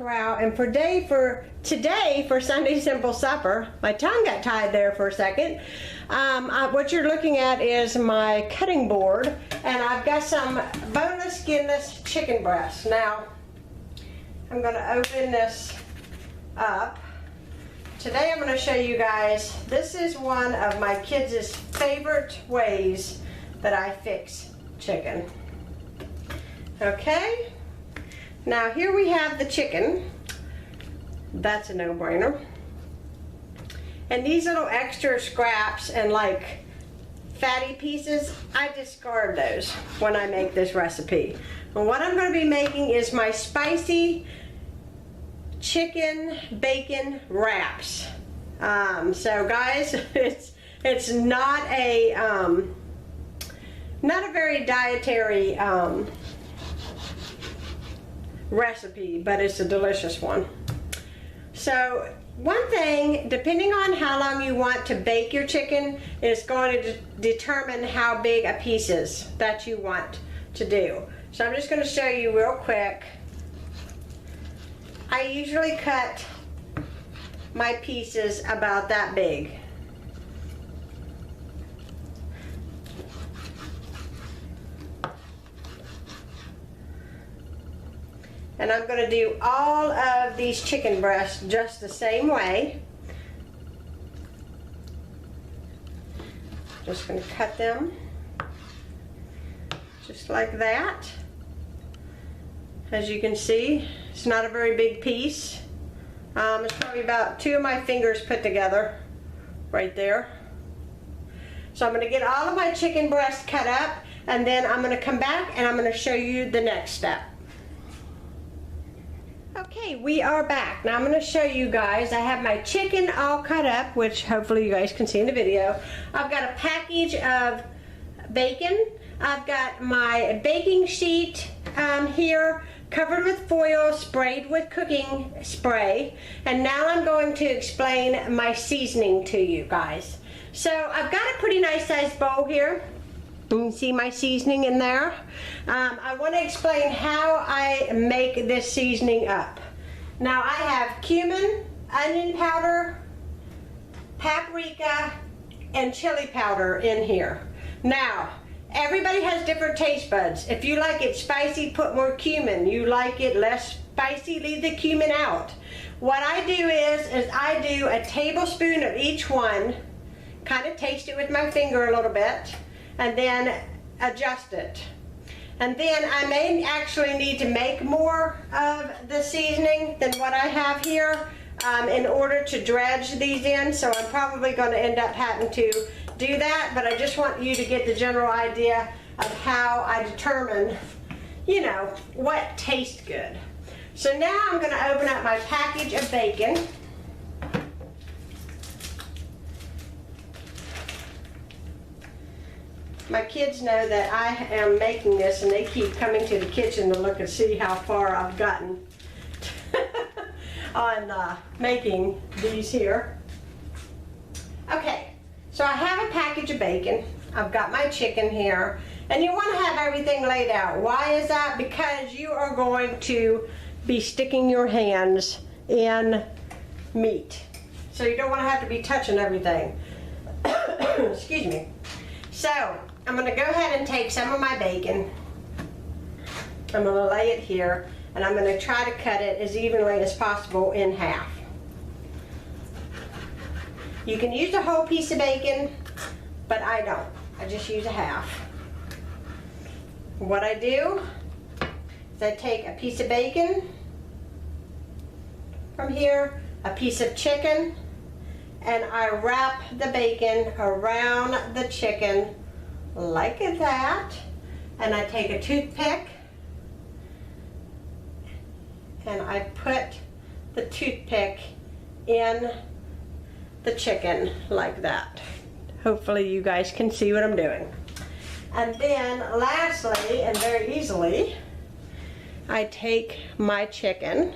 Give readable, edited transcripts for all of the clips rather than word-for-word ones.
corral, and for today for Sunday Simple Supper, my tongue got tied there for a second. What you're looking at is my cutting board, and I've got some boneless, skinless chicken breasts. Now, I'm going to open this up. Today I'm going to show you guys, this is one of my kids' favorite ways that I fix chicken. Okay, now here we have the chicken. That's a no-brainer. And these little extra scraps and like fatty pieces, I discard those when I make this recipe. And what I'm going to be making is my spicy chicken bacon wraps. So guys, it's not a very dietary recipe, but it's a delicious one. So one thing, depending on how long you want to bake your chicken, is going to determine how big a piece is that you want to do. So I'm just going to show you real quick. I usually cut my pieces about that big. And I'm going to do all of these chicken breasts just the same way. Just going to cut them just like that. As you can see, it's not a very big piece. It's probably about 2 of my fingers put together right there. So I'm going to get all of my chicken breasts cut up, and then I'm going to come back and I'm going to show you the next step. Okay, we are back. Now I'm going to show you guys, I have my chicken all cut up, which hopefully you guys can see in the video. I've got a package of bacon. I've got my baking sheet here, covered with foil, sprayed with cooking spray. And now I'm going to explain my seasoning to you guys. So I've got a pretty nice sized bowl here. You can see my seasoning in there. I want to explain how I make this seasoning up. Now I have cumin, onion powder, paprika, and chili powder in here. Now, everybody has different taste buds. If you like it spicy, put more cumin. You like it less spicy, leave the cumin out. What I do is I do a tablespoon of each one, kind of taste it with my finger a little bit, and then adjust it. And then I may actually need to make more of the seasoning than what I have here in order to dredge these in, so I'm probably going to end up having to do that, but I just want you to get the general idea of how I determine, you know, what tastes good. So now I'm going to open up my package of bacon. My kids know that I am making this, and they keep coming to the kitchen to look and see how far I've gotten on making these here. Okay, so I have a package of bacon. I've got my chicken here, and you want to have everything laid out. Why is that? Because you are going to be sticking your hands in meat. So you don't want to have to be touching everything. Excuse me. So I'm going to go ahead and take some of my bacon. I'm going to lay it here, and I'm going to try to cut it as evenly as possible in half. You can use a whole piece of bacon, but I don't. I just use a half. What I do is I take a piece of bacon from here, a piece of chicken, and I wrap the bacon around the chicken like that, and I take a toothpick and I put the toothpick in the chicken like that. Hopefully you guys can see what I'm doing. And then lastly, and very easily, I take my chicken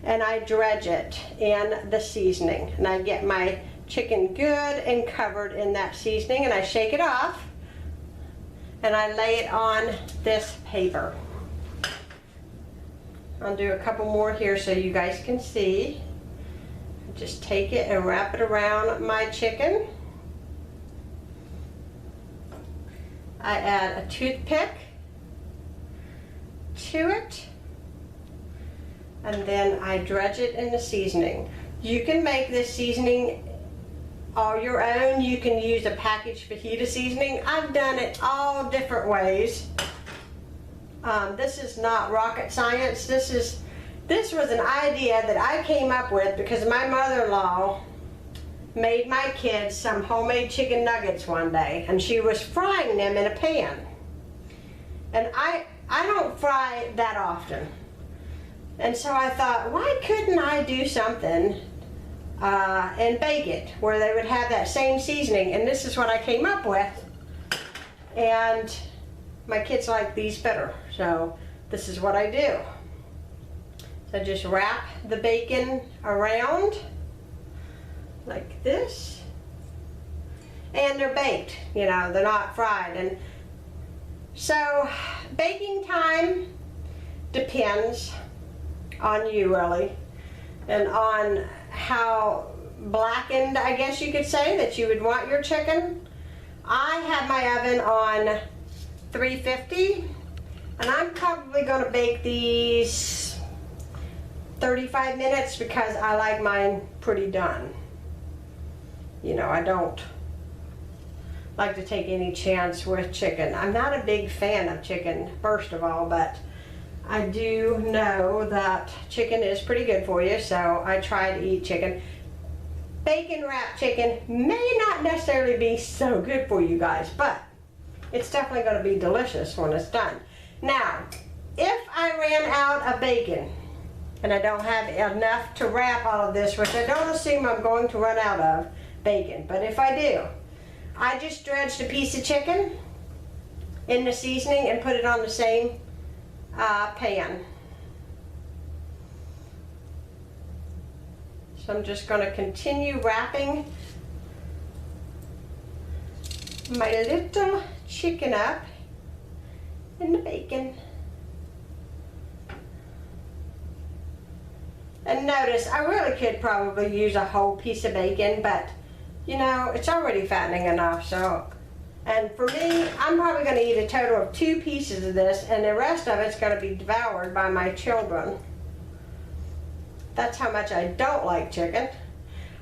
and I dredge it in the seasoning, and I get my chicken good and covered in that seasoning, and I shake it off and I lay it on this paper. I'll do a couple more here so you guys can see. Just take it and wrap it around my chicken. I add a toothpick to it, and then I dredge it in the seasoning. You can make this seasoning all your own. You can use a packaged fajita seasoning. I've done it all different ways. This is not rocket science. This was an idea that I came up with because my mother-in-law made my kids some homemade chicken nuggets one day, and she was frying them in a pan. And I don't fry that often. And so I thought, why couldn't I do something and bake it where they would have that same seasoning? And this is what I came up with. And my kids like these better. So this is what I do. So just wrap the bacon around like this. And they're baked, you know, they're not fried. And so baking time depends on you really, and on how blackened, I guess you could say, that you would want your chicken. I have my oven on 350, and I'm probably going to bake these 35 minutes because I like mine pretty done. You know, I don't like to take any chance with chicken. I'm not a big fan of chicken, first of all, but I do know that chicken is pretty good for you, so I try to eat chicken. Bacon wrapped chicken may not necessarily be so good for you guys, but it's definitely going to be delicious when it's done. Now, if I ran out of bacon and I don't have enough to wrap all of this, which I don't assume I'm going to run out of bacon, but if I do, I just dredged a piece of chicken in the seasoning and put it on the same pan. So I'm just going to continue wrapping my little chicken up in the bacon. And notice, I really could probably use a whole piece of bacon, but you know, it's already fattening enough, so. And for me, I'm probably going to eat a total of 2 pieces of this, and the rest of it's going to be devoured by my children. That's how much I don't like chicken.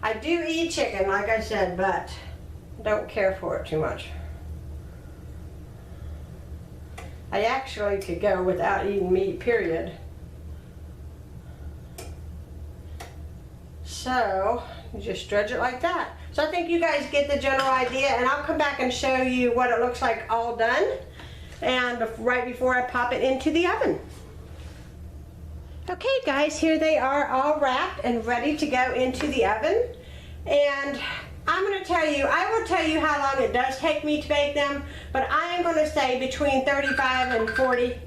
I do eat chicken, like I said, but I don't care for it too much. I actually could go without eating meat, period. So, you just dredge it like that. So I think you guys get the general idea, and I'll come back and show you what it looks like all done, and right before I pop it into the oven. Okay guys, here they are all wrapped and ready to go into the oven. And I'm going to tell you, I will tell you how long it does take me to bake them, but I am going to say between 35 and 40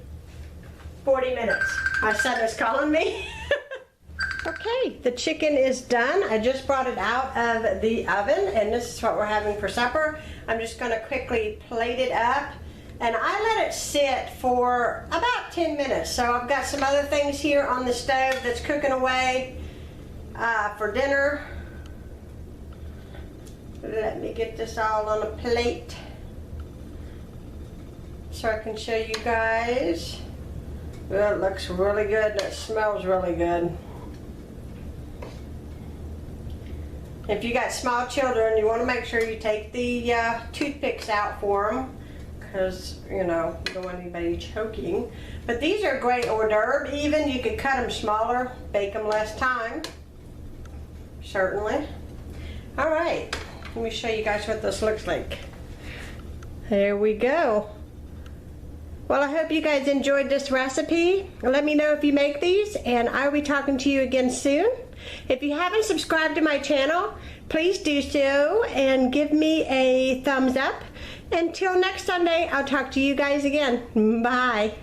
minutes. My son is calling me. Okay, the chicken is done. I just brought it out of the oven, and this is what we're having for supper. I'm just going to quickly plate it up, and I let it sit for about 10 minutes. So I've got some other things here on the stove that's cooking away for dinner. Let me get this all on a plate so I can show you guys. Well, it looks really good and it smells really good. If you got small children, you want to make sure you take the toothpicks out for them, because you know, you don't want anybody choking. But these are great hors d'oeuvre. Even you could cut them smaller, bake them less time. Certainly. All right, let me show you guys what this looks like. There we go. Well, I hope you guys enjoyed this recipe. Let me know if you make these, and I'll be talking to you again soon. If you haven't subscribed to my channel, please do so and give me a thumbs up. Until next Sunday, I'll talk to you guys again. Bye.